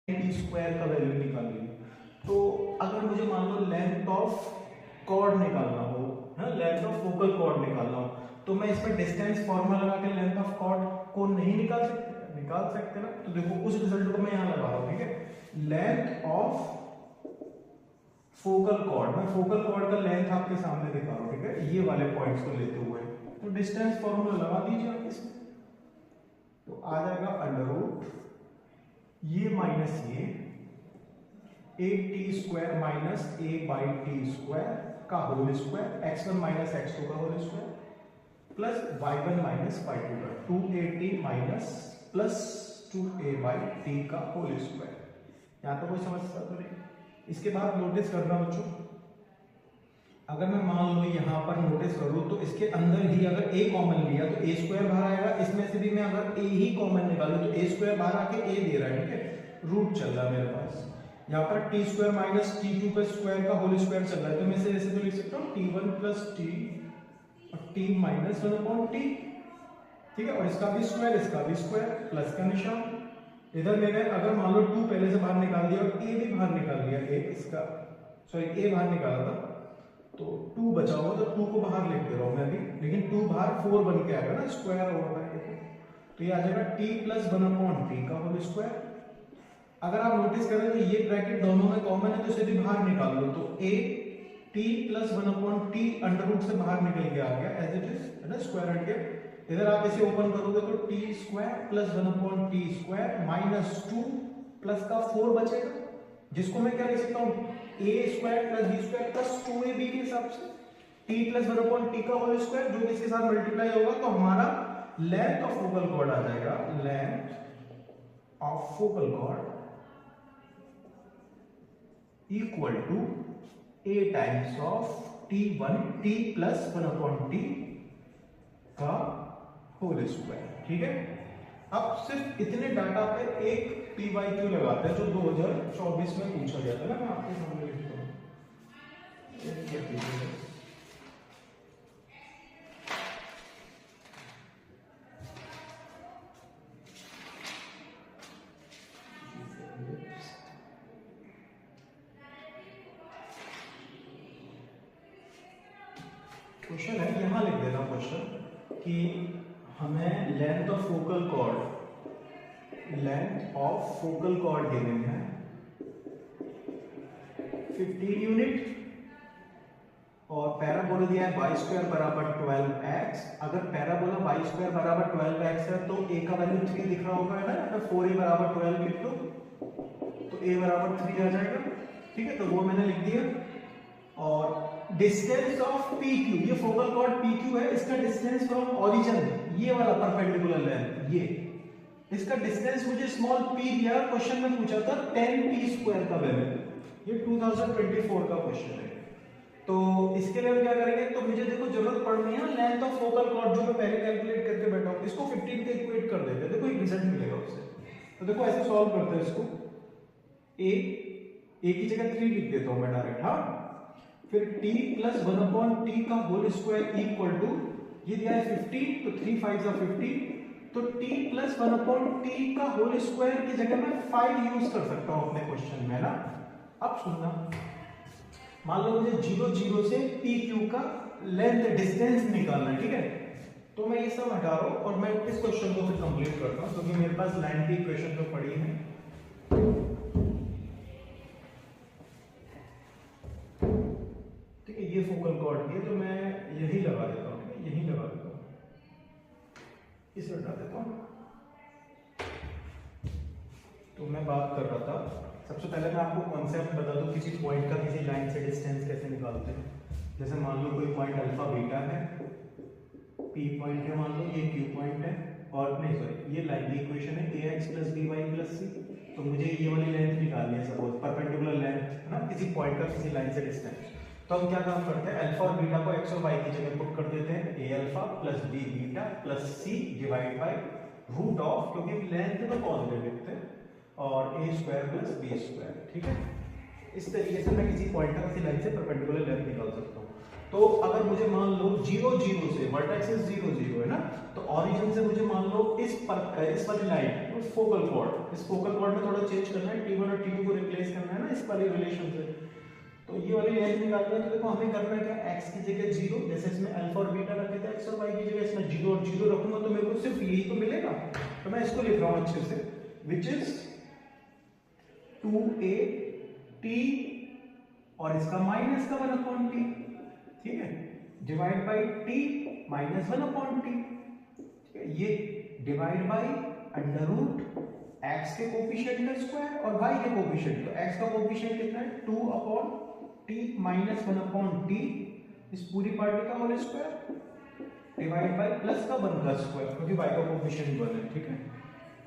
T square का value निकालनी है। तो अगर मुझे मान लो लेंथ ऑफ कॉर्ड निकालना हो, है लेंथ ऑफ फोकल कॉर्ड निकालना हो, तो मैं इसमें डिस्टेंस फॉर्मूला लगा के लेंथ ऑफ कॉर्ड को नहीं निकाल सकते ना। तो देखो उस रिजल्ट को मैं यहाँ लगा रहा हूँ, ठीक है। लेंथ ऑफ फोकल कॉर्ड, मैं फोकल कॉर्ड का लेंथ आपके सामने दिखा रहा हूँ, ठीक है, ये वाले पॉइंट्स को लेते हुए। तो डिस्टेंस फॉर्मूला लगा दीजिए आप इसमें, तो आ जाएगा अंडर रूट ये माइनस ये a t square minus a by t square का whole square, x1 minus x2 का whole square plus y1 minus y2 का 2at minus plus 2a by T का होल स्क्वायर। यहाँ तो कोई समस्या तो नहीं। इसके बाद नोटिस करना बच्चों, अगर मैं मान लो यहाँ पर नोटिस करूँ तो इसके अंदर ही अगर a कॉमन लिया तो a स्क्वायर बाहर आएगा, इसमें से भी मैं अगर a ही कॉमन निकालूं तो a स्क्वायर बाहर आके a दे रहा है, ठीक है। रूट चल रहा है मेरे पास, यहाँ पर टी स्क्वायर माइनस टी2 का स्क्वायर का होल स्क्वायर चल रहा है, तो मैं इसे ऐसे तो लिख सकता हूँ t1 प्लस टी और t माइनस 1/t, ठीक है। और इसका भी स्क्वायर प्लस का निशान। इधर मैंने अगर मान लो 2 पहले से बाहर निकाल दिया और a भी बाहर निकाल दिया, a बाहर निकाला था तो 2 बचा होगा, तो 2 को बाहर लिख दे रहा हूं मैं अभी, लेकिन 2 बाहर 4 बन के आएगा ना, स्क्वायर होगा देखो, तो ये आ जाएगा t प्लस 1/t का होल स्क्वायर। अगर आप नोटिस करें तो ये ब्रैकेट दोनों में कॉमन है, तो इसे भी बाहर निकाल लो, तो a t plus 1/t under root से बाहर निकल के आ गया एज इट इज, है ना, स्क्वायर हट गया। इधर आप इसे ओपन करोगे तो T square plus 1/t square minus 2 plus का 4 बचेगा, जिसको मैं क्या लिख सकता हूँ a square plus b square plus 2ab के हिसाब से t प्लस 1/t का होल स्क्वायर, जो इसके साथ मल्टीप्लाई होगा तो हमारा लेंथ ऑफ फोकल कॉर्ड आ जाएगा, length of focal chord equal to a times of t plus 1/t का होल स्क्वायर, ठीक है। अब सिर्फ इतने डाटा पे एक PYQ लगाते हैं जो 2024 में पूछा गया था ना, मैं आपके सामने लिखता हूँ। क्वेश्चन है, यहां लिख देना क्वेश्चन कि हमें length of focal cord given है 15 यूनिट और पैराबोला दिया है y स्क्वायर बराबर 12x। अगर पैराबोला y स्क्वायर बराबर 12x है तो a का वैल्यू 3 दिख रहा होगा, है ना, 4a बराबर 12 लिख दो तो a बराबर 3 आ जाएगा, ठीक है। तो वो मैंने लिख दिया। और डिस्टेंस ऑफ PQ, ये फोकल कॉर्ड PQ है, इसका डिस्टेंस फ्रॉम ओरिजिन, ये वाला परपेंडिकुलर लेंथ, ये इसका डिस्टेंस मुझे स्मॉल p दिया, क्वेश्चन में पूछा था 10t स्क्वायर का वैल्यू, ये 2024 का क्वेश्चन है। तो इसके लिए हम क्या करेंगे, तो मुझे देखो जरूरत पड़ रही है लेंथ ऑफ फोकल कॉर्ड, जो मैं पहले कैलकुलेट करके बैठा हूं, इसको 15 के इक्वेट कर देते हैं, देखो एक रिजल्ट मिलेगा उससे। तो देखो ऐसे सॉल्व करते हैं इसको, a की जगह 3 लिख देता हूं मैं डायरेक्ट, हाँ। फिर t प्लस 1/t का होल स्क्वायर इक्वल टू, ये दिया है 15, तो 3 5 15, तो t प्लस 1/t का होल स्क्वायर की जगह मैं 5 यूज कर सकता हूं अपने क्वेश्चन में ना। अब सुनना, मान लो मुझे 0 0 से PQ का लेंथ डिस्टेंस निकालना है, ठीक है। तो मैं ये सब हटा रहा हूं और मैं इस क्वेश्चन को फिर कंप्लीट करता हूं, क्योंकि मेरे पास लाइन की इक्वेशन जो पड़ी है। ठीक है, ये फोकल कॉर्ड की है, तो मैं यही लगा देता हूँ, यही लगा देता हूँ, इसे हटा देता हूँ। तो मैं बात कर रहा था, सबसे पहले मैं आपको कॉन्सेप्ट बता दूं किसी पॉइंट का किसी लाइन से डिस्टेंस कैसे निकालते हैं। जैसे मान लो कोई पॉइंट अल्फा बीटा है, P पॉइंट है, मान लो ये Q पॉइंट है, और नहीं सॉरी ये लाइन की इक्वेशन है ax plus by plus c। तो मुझे ये वाली लेंथ निकालनी है, सपोज परपेंडिकुलर लेंथ है ना, किसी पॉइंट का किसी लाइन से डिस्टेंस। तो हम क्या काम करते हैं, अल्फा और बीटा को x और y की जगह पुट कर देते हैं, a alpha plus b beta plus c divide by root of, क्योंकि लेंथ तो पॉजिटिव लिखते हैं, और a square plus b square, ठीक है। इस तरीके से मैं किसी पॉइंट का किसी लाइन से परपेंडिकुलर लेंथ निकाल सकता हूँ। तो अगर मुझे मान लो 0 0 से वर्टेक्स 0 0 है ना, तो ओरिजिन से मुझे मान लो इस वाली लाइन फोकल कॉर्ड, इस फोकल कॉर्ड में थोड़ा चेंज करना है, t1 वाली रिलेशन से। तो ये वाली लेंथ निकालनी है, तो देखो हमें करना है क्या, x की जगह 0, जैसे इसमें अल्फा और बीटा रखे थे, x और y की जगह इसमें 0 और 0 रखूंगा तो मेरे को सिर्फ यही तो मिलेगा। तो मैं इसको लिख रहा हूं अच्छे से, विच इज 2at और इसका माइनस का 1/t, ठीक है, divide by t minus 1/t, ठीक है, ये divide by under root x के कोफिशिएंट का स्क्वायर और y के कोफिशिएंट, तो x का कोफिशिएंट कितना है 2/t माइनस 1/t, इस पूरी पार्ट का whole square divide by plus का 1 का स्क्वायर, क्योंकि y का कोफिशिएंट 1 है, ठीक है।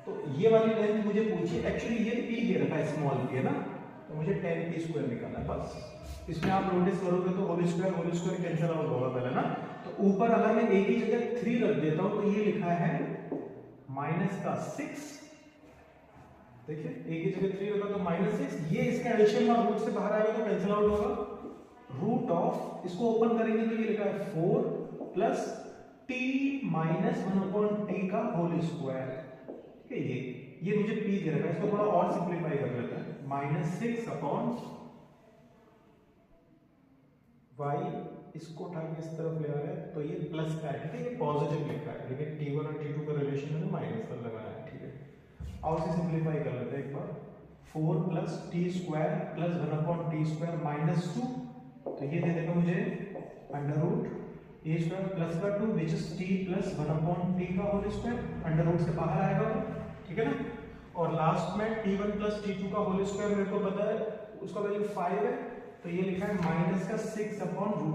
तो ये वाली लेंथ मुझे पूछिए, एक्चुअली ये p दे रखा है स्मॉल p है ना, तो मुझे 10t² निकालना है बस। इसमें आप नोटिस करोगे तो होल स्क्वायर कैंसिल आउट होगा पहले ना, तो ऊपर अगर मैं एक ही जगह 3 रख देता हूं तो ये लिखा है माइनस का 6, देखिए एक ही जगह 3 होगा तो -6, ये इसके एडिशन में रूट से बाहर आएगा तो कैंसिल आउट होगा, रूट ऑफ, इसको ओपन करेंगे तो ये लिखा है 4 प्लस t माइनस 1/t का होल स्क्वायर, ठीक है। ये मुझे p दे रखा है, इसको थोड़ा और सिंपलीफाई कर लेते हैं, -6 y, इसको उठा के इस तरफ ले आ रहे हैं तो ये प्लस का है, ठीक है, ये पॉजिटिव लिखा है, लेकिन t1 और t2 का रिलेशन है माइनस का लगाया है, ठीक है। और इसे सिंपलीफाई कर लेते हैं एक बार, 4 प्लस t² प्लस 1/t² -2, तो ये दे देगा मुझे अंडर रूट a² प्लस का 2 which is t plus 1/t का होल स्क्वायर, अंडर रूट से बाहर आएगा, ठीक है ना। और लास्ट में t1 प्लस t2 का होल स्क्वायर मेरे को पता है उसका वैल्यू 5 है, तो ये लिखा है -6/√।